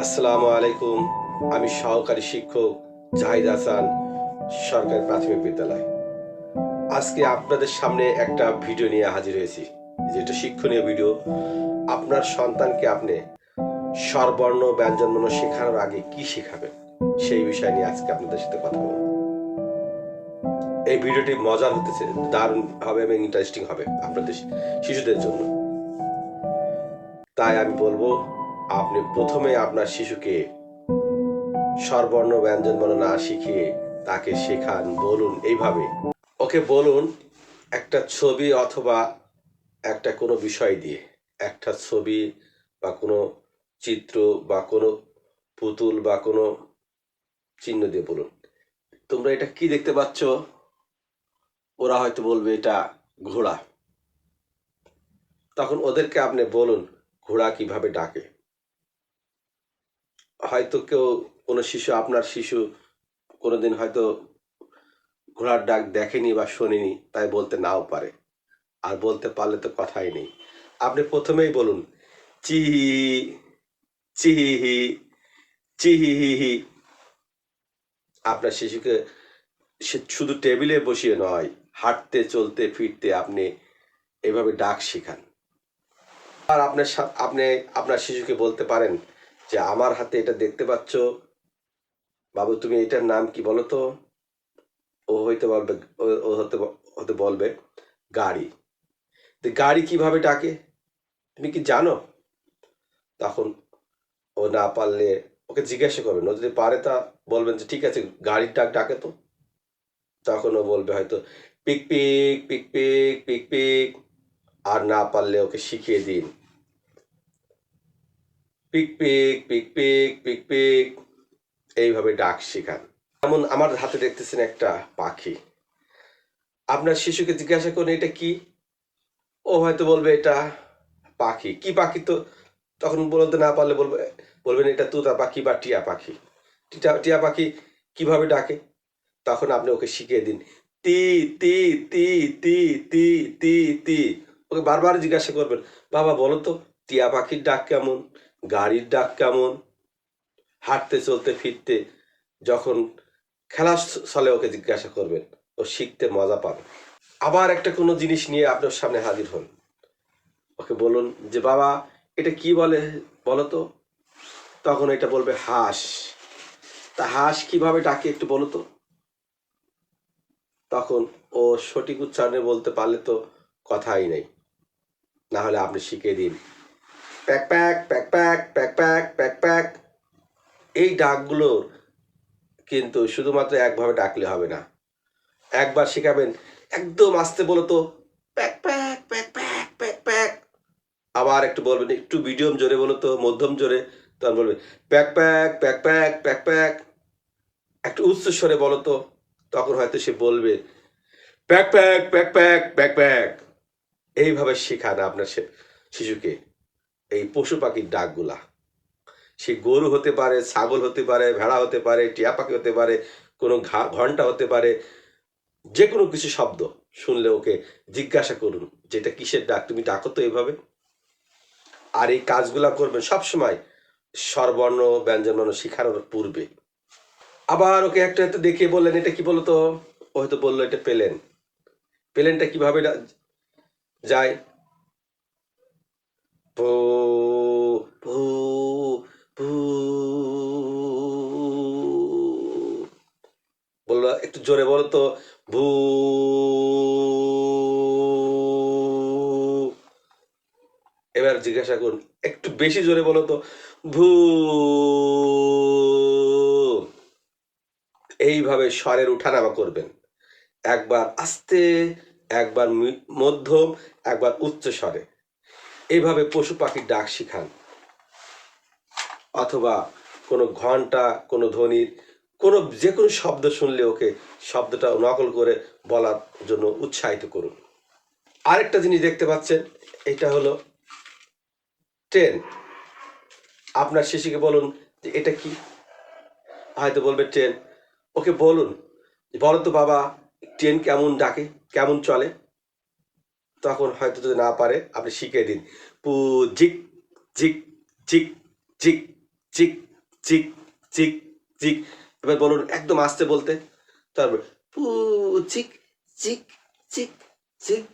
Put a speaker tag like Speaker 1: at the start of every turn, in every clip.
Speaker 1: আসসালামু আলাইকুম। আমি সহকারী শিক্ষক জাহিদ হাসান, সরকারি প্রাথমিক বিদ্যালয়। আজকে আপনাদের সামনে একটা ভিডিও নিয়ে হাজির হয়েছি, যেটা শিক্ষণীয় ভিডিও। আপনার সন্তানকে আপনি স্বরবর্ণ ব্যঞ্জনবর্ণ শেখানোর আগে কি শেখাবেন, সেই বিষয় নিয়ে আজকে আপনাদের সাথে কথা বলবো। এই ভিডিওটি মজার হতেছে, দারুণ হবে এবং ইন্টারেস্টিং হবে আপনাদের শিশুদের জন্য। তাই আমি বলবো, আপনি প্রথমে আপনার শিশুকে স্বরবর্ণ ব্যঞ্জনবর্ণ না শিখিয়ে তাকে শেখান। বলুন এইভাবে, ওকে বলুন একটা ছবি অথবা একটা কোনো বিষয় দিয়ে, একটা ছবি বা কোনো চিত্র বা কোনো পুতুল বা কোনো চিহ্ন দিয়ে বলুন, তোমরা এটা কি দেখতে পাচ্ছ? ওরা হয়তো বলবে এটা ঘোড়া। তখন ওদেরকে আপনি বলুন ঘোড়া কিভাবে ডাকে। হয়তো কেউ, কোনো শিশু, আপনার শিশু কোনোদিন হয়তো ঘোড়ার ডাক দেখেনি বা শোনেনি, তাই বলতে নাও পারে। আর বলতে পারলে তো কথাই নেই। আপনি প্রথমেই বলুন চিহি চিহি চিহি। আপনার শিশুকে সে শুধু টেবিলে বসিয়ে নয়, হাঁটতে চলতে ফিরতে আপনি এভাবে ডাক শেখান। আর আপনি আপনার শিশুকে বলতে পারেন যে আমার হাতে এটা দেখতে পাচ্ছ বাবু, তুমি এটার নাম কি বলো তো? ও হইতে বলবে, ও হতে হতে বলবে গাড়ি। তো গাড়ি কিভাবে ডাকে তুমি কি জানো? তখন ও না পারলে ওকে জিজ্ঞাসা করবেন, ও যদি পারে তা বলবেন যে ঠিক আছে গাড়ির ডাক ডাকে তো। তখন ও বলবে হয়তো পিক পিক পিক পিক পিক পিক। আর না পারলে ওকে শিখিয়ে দিন পিক পিক পিক পিক পিক পিক। এইভাবে ডাক শেখান। যেমন আমার হাতে দেখতেছেন একটা পাখি। আপনার শিশুকে জিজ্ঞাসা করুন এটা কি? ও হয়তো বলবে এটা পাখি। কি পাখি তো? তখন বলতে না পারলে বলবেন এটা তোতা পাখি বা টিয়া পাখি। টিয়া পাখি কিভাবে ডাকে? তখন আপনি ওকে শিখিয়ে দিন তি তি তি তি তি তি তি। ওকে বারবার জিজ্ঞাসা করবেন বাবা বলো তো টিয়া পাখির ডাক কেমন, গাড়ির ডাক কেমন। হাঁটতে চলতে ফিরতে যখন খেলার ছলে ওকে জিজ্ঞাসা করবেন, ও শিখতে মজা পাবে। আবার একটা কোনো জিনিস নিয়ে আপনার সামনে হাজির হন, ওকে বলুন যে বাবা এটা কি বলে বলো তো। তখন এটা বলবে হাঁস। তা হাঁস কিভাবে ডাকে একটু বলো তো। তখন ও সঠিক উচ্চারণে বলতে পারলে তো কথাই নেই। না হলে আপনি শিখিয়ে দিন pack pack pack pack pack pack pack pack. এই ডাকগুলোর কিন্তু শুধুমাত্র একভাবে ডাকলে হবে না। একবার শেখাবেন একদম আস্তে বলো তো pack pack pack pack pack pack. আবার একটু বলবেন একটু মিডিয়াম জোরে বলো তো, মধ্যম জোরে। তখন বলবে pack pack pack pack pack pack. একটু উচ্চ স্বরে বলো তো। তখন হয়তো সে বলবে pack pack pack pack pack pack. এইভাবে শেখান আপনার শিশুকে এই পশু পাখির ডাকগুলা। সে গরু হতে পারে, ছাগল হতে পারে, ভেড়া হতে পারে, টিয়া পাখি হতে পারে, কোনো ঘন্টা হতে পারে। যে কোনো কিছু শব্দ শুনলে ওকে জিজ্ঞাসা করুন যেটা কিসের ডাক, তুমি ডাকো তো এভাবে। আর এই কাজগুলা করবেন সবসময় স্বরবর্ণ ব্যঞ্জনবর্ণ শেখানোর পূর্বে। আবার ওকে একটা দেখিয়ে বললেন এটা কি বলতো। ও হয়তো বললো এটা পেলেন। প্লেনটা কিভাবে যায়? ভু ভু ভু। বললো একটু জোরে বলো তো ভু। এবার জিজ্ঞাসা করুন একটু বেশি জোরে বলো তো ভু। এইভাবে স্বরের উঠানামা করবেন, একবার আস্তে, একবার মধ্যম, একবার উচ্চ স্বরে। এইভাবে পশু পাখির ডাক শিখান। অথবা কোনো ঘন্টা, কোনো ধ্বনির কোনো যে কোনো শব্দ শুনলে ওকে শব্দটা নকল করে বলার জন্য উৎসাহিত করুন। আরেকটা জিনিস দেখতে পাচ্ছেন, এটা হলো ট্রেন। আপনার শিশুকে বলুন যে এটা কি? হয়তো বলবে ট্রেন। ওকে বলুন বলো তো বাবা ট্রেন কেমন ডাকে, কেমন চলে। তখন হয়তো যদি না পারে আপনি শিখিয়ে দিন পু ঝিক ঝিক ঝিক ঝিক ঝিক। চিক চিক চিক। এবার বলুন একদম আস্তে বলতে, তারপর পু চিক চিক চিক চিক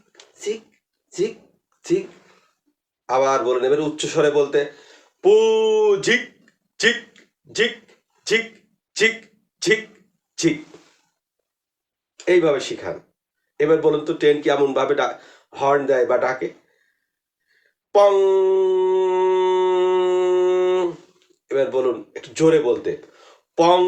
Speaker 1: চিক চিক চিক। আবার বলুন এবার উচ্চ স্বরে বলতে, পু ঝিক চিক ঝিক চিক চিক চিক চিক। এইভাবে শিখান। এবার বলুন তো ট্রেন কেমন ভাবে হর্ন দেয় বা ডাকে, পং। এবার বলুন একটু জোরে বলতে, পং।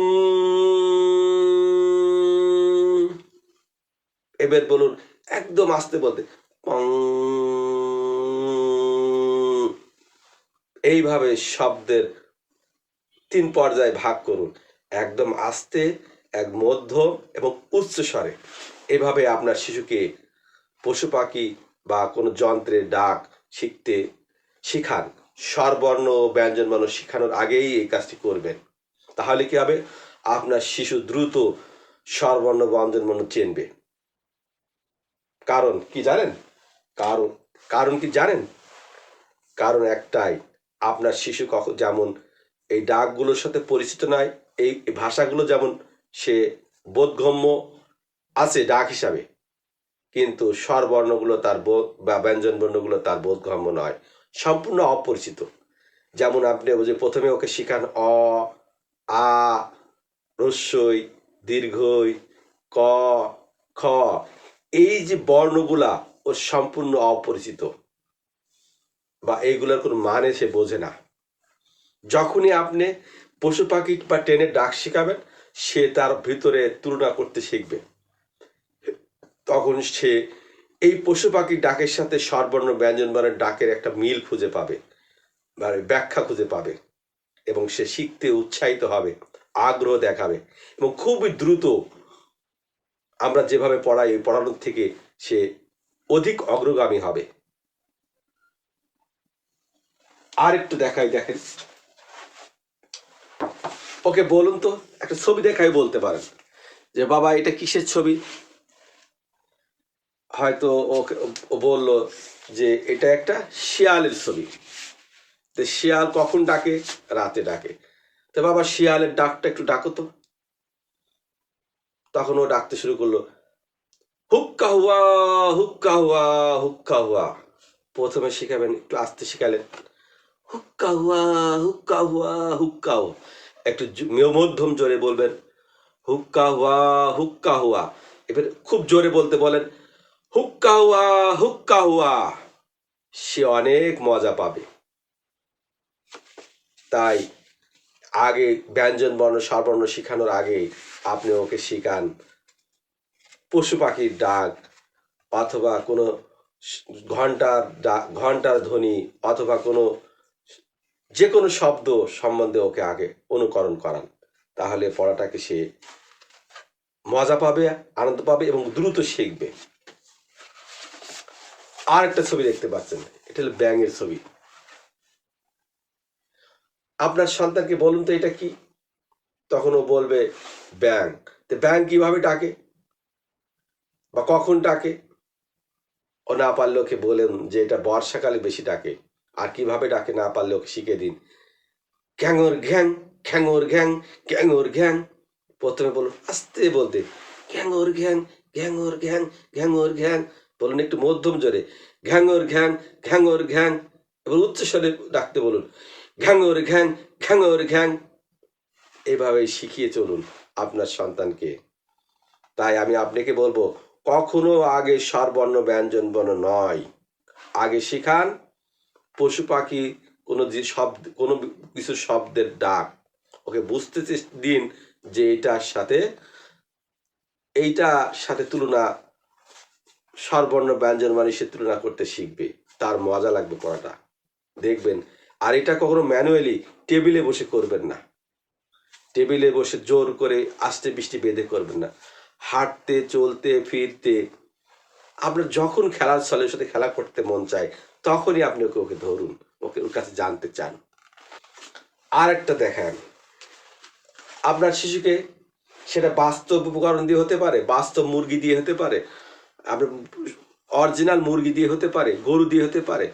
Speaker 1: এবার বলুন একদম আস্তে বলতে, পং। এইভাবে শব্দের 3 পর্যায়ে ভাগ করুন, একদম আস্তে, এক মধ্যম এবং উচ্চ স্বরে। এভাবে আপনার শিশুকে পশু পাখি বা কোনো যন্ত্রের ডাক শিখান। স্বরবর্ণ ও ব্যঞ্জনবর্ণ শিখানোর আগেই এই কাজটি করবেন। তাহলে কি হবে, আপনার শিশু দ্রুত স্বরবর্ণ ব্যঞ্জনবর্ণ চিনবে। কারণ কি জানেন? কারণ কি জানেন? কারণ একটাই, আপনার শিশু যেমন এই ডাকগুলোর সাথে পরিচিত নয়, এই ভাষাগুলো যেমন সে বোধগম্য আছে ডাক হিসাবে, কিন্তু স্বরবর্ণগুলো তার বা ব্যঞ্জনবর্ণগুলো তার বোধগম্য নয়, সম্পূর্ণ অপরিচিত। যেমন আপনি যে প্রথমে ওকে শিখান অ, আ, রস্যই, দীর্ঘই, ক, খ, এই যে বর্ণগুলা ও সম্পূর্ণ অপরিচিত বা এইগুলোর কোনো মানে সে বোঝে না। যখনই আপনি পশু পাখি বা ট্রেনের ডাক শিখাবেন, সে তার ভিতরে তুলনা করতে শিখবে। তখন সে এই পশু পাখির ডাকের সাথে স্বরবর্ণ ব্যঞ্জনবর্ণের ডাকের একটা মিল খুঁজে পাবে, মানে ব্যাখ্যা খুঁজে পাবে, এবং সে শিখতে উৎসাহিত হবে, আগ্রহ দেখাবে, এবং খুবই দ্রুত আমরা যেভাবে পড়াই এই পড়ানোর থেকে সে অধিক অগ্রগামী হবে। আর একটু দেখাই, দেখেন ওকে বলুন তো, একটা ছবি দেখাই বলতে পারেন যে বাবা এটা কিসের ছবি। হয়তো ওকে বলল যে এটা একটা শিয়ালের ছবি। তো শিয়াল কখন ডাকে? রাতে ডাকে। তো বাবা শিয়ালের ডাকটা একটু ডাকো তো। তখন ও ডাকতে শুরু করলো, হুক্কা হুয়া হুক্কা হুয়া হুক্কা হুয়া। প্রথমে শিখাবেন, একটু আস্তে শিখালেন, হুক্কা হুয়া হুক্কা হুয়া হুক্কা হুয়া। একটু মধ্যম জোরে বলবেন, হুক্কা হুয়া হুক্কা হুয়া। এবার খুব জোরে বলতে বলেন, হুক্কা হুয়া হুক্কা হুয়া। সে অনেক মজা পাবে। তাই আগে ব্যঞ্জন বর্ণ স্বরবর্ণ শিখানোর আগে আপনি ওকে শিখান পশু পাখির ডাক, অথবা কোনো ঘন্টার ধ্বনি, অথবা কোনো যে কোনো শব্দ সম্বন্ধে ওকে আগে অনুকরণ করান। তাহলে পড়াটাকে সে মজা পাবে, আনন্দ পাবে এবং দ্রুত শিখবে। আর একটা ছবি দেখতে পাচ্ছেন, এটা হলো ব্যাঙের ছবি। আপনার সন্তানকে বলুন তো এটা কি, তখন ও বলবে ব্যাঙ। তো ব্যাঙ কিভাবে ডাকে বা কখন ডাকে? ও না পারলে ওকে বলেন যে এটা বর্ষাকালে বেশি ডাকে। আর কিভাবে ডাকে না পারলে ওকে শিখে দিন, ঘ্যাঙর ঘ্যাং ঘ্যাঙর ঘ্যাং ঘ্যাঙর ঘ্যাং। প্রথমে বলুন আস্তে বলতে, ঘ্যাঙর ঘ্যাং ঘ্যাঙর ঘ্যাং ঘ্যাঙর ঘ্যাং। বলুন একটু মধ্যম জোরে, ঘ্যাঙর ঘ্যাং ঘ্যাঙর ঘ্যাং। এবার উচ্চস্বরে ডাকতে বলুন, ঘ্যাঙর ঘ্যাং ঘ্যাঙর ঘ্যাং। এভাবে শিখিয়ে চলুন আপনার সন্তানকে। তাই আমি আপনাকে বলবো, কখনো আগে স্বরবর্ণ ব্যঞ্জন বর্ণ নয়, আগে শিখান পশু পাখি কোনো যে শব্দ, কোনো কিছু শব্দের ডাক ওকে বুঝতে দিন যে এইটার সাথে তুলনা, স্বরবর্ণ ব্যঞ্জন মানে সে তুলনা করতে শিখবে, তার মজা লাগবে পড়াটা, দেখবেন। আর এটা কখনো ম্যানুয়ালি টেবিলে বসে করবেন না, টেবিলে বসে জোর করে আস্তে বৃষ্টি বেঁধে করবেন না। হাঁটতে চলতে ফিরতে, আপনার যখন খেলার ছলের সাথে খেলা করতে মন চায় তখনই আপনি ওকে ধরুন, ওর কাছে জানতে চান। আর একটা দেখেন, আপনার শিশুকে সেটা বাস্তব উপকরণ দিয়ে হতে পারে, বাস্তব মুরগি দিয়ে হতে পারে, আপনার অরিজিনাল মুরগি দিয়ে হতে পারে, গরু দিয়ে হতে পারে,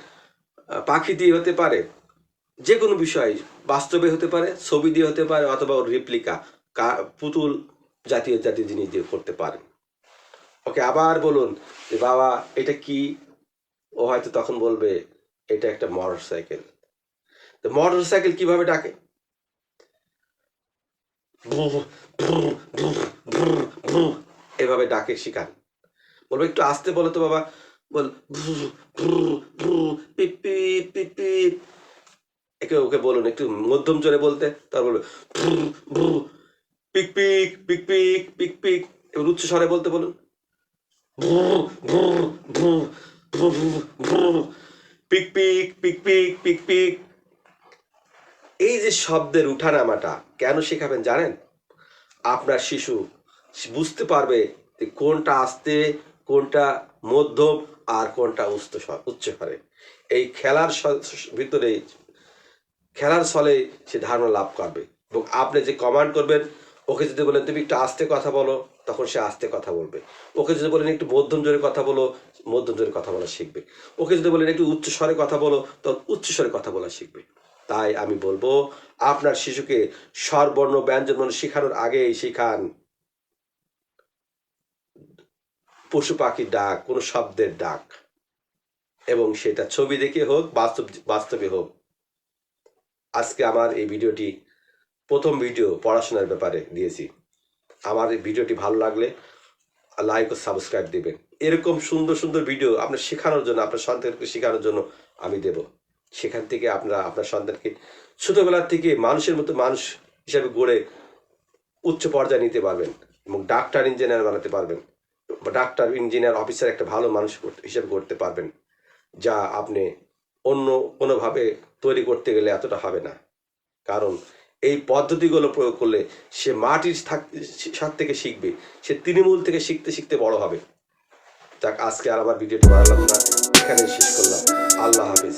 Speaker 1: পাখি দিয়ে হতে পারে, যে কোনো বিষয় বাস্তবে হতে পারে, ছবি দিয়ে হতে পারে, অথবা রেপ্লিকা পুতুল জাতীয় জাতীয় জিনিস দিয়ে করতে পারেন। ওকে আবার বলুন যে বাবা এটা কি, ও হয়তো তখন বলবে এটা একটা মোটর সাইকেল। তো মোটর সাইকেল কিভাবে ডাকে? এভাবে ডাকে শিখান। বলবো একটু আস্তে বলো তো বাবা, বল পিপ পিপ পিপ পিপ। একে ওকে বলুন একটু মধ্যম জোরে বলতে, তারপর বলবে পিক পিক পিক পিক পিক পিক। এবার উচ্চ স্বরে বলতে বলুন পিক পিক পিক পিক পিক পিক। এই যে শব্দের উঠানামাটা কেন শেখাবেন জানেন? আপনার শিশু বুঝতে পারবে যে কোনটা আস্তে, কোনটা মধ্যম, আর কোনটা উচ্চ স্বরে। এই খেলার ভিতরে খেলার ছলে সে ধারণা লাভ করবে। এবং আপনি যে কমান্ড করবেন, ওকে যদি বলেন তুমি একটু আস্তে কথা বলো, তখন সে আস্তে কথা বলবে। ওকে যদি বলেন একটু মধ্যম জোরে কথা বলো, মধ্যম জোরে কথা বলা শিখবে। ওকে যদি বলেন একটু উচ্চ স্বরে কথা বলো, তখন উচ্চ স্বরে কথা বলা শিখবে। তাই আমি বলবো আপনার শিশুকে স্বরবর্ণ ব্যঞ্জনবর্ণ শেখানোর আগেই শিখান পশু পাখির ডাক, কোনো শব্দের ডাক, এবং সেটা ছবি দেখে হোক, বাস্তবে হোক। আজকে আমার এই ভিডিওটি প্রথম ভিডিও পড়াশোনার ব্যাপারে দিয়েছি। আমার এই ভিডিওটি ভালো লাগলে লাইক ও সাবস্ক্রাইব দেবেন। এরকম সুন্দর সুন্দর ভিডিও আপনার শেখানোর জন্য, আপনার সন্তানকে শেখানোর জন্য আমি দেব। সেখান থেকে আপনারা আপনার সন্তানকে ছোটবেলার থেকে মানুষের মতো মানুষ হিসাবে গড়ে উচ্চ পর্যায়ে নিতে পারবেন, এবং ডাক্তার ইঞ্জিনিয়ার বানাতে পারবেন, বা ডাক্তার ইঞ্জিনিয়ার অফিসার একটা ভালো মানুষ হিসাবে গড়তে পারবেন, যা আপনি অন্য কোনোভাবে তৈরি করতে গেলে এতটা হবে না। কারণ এই পদ্ধতিগুলো প্রয়োগ করলে সে মাটির সাথ থেকে শিখবে, সে তৃণমূল থেকে শিখতে শিখতে বড় হবে। যাক, আজকে আর আমার ভিডিওটি বাড়ালাম না, এখানেই শেষ করলাম। আল্লাহ হাফিজ।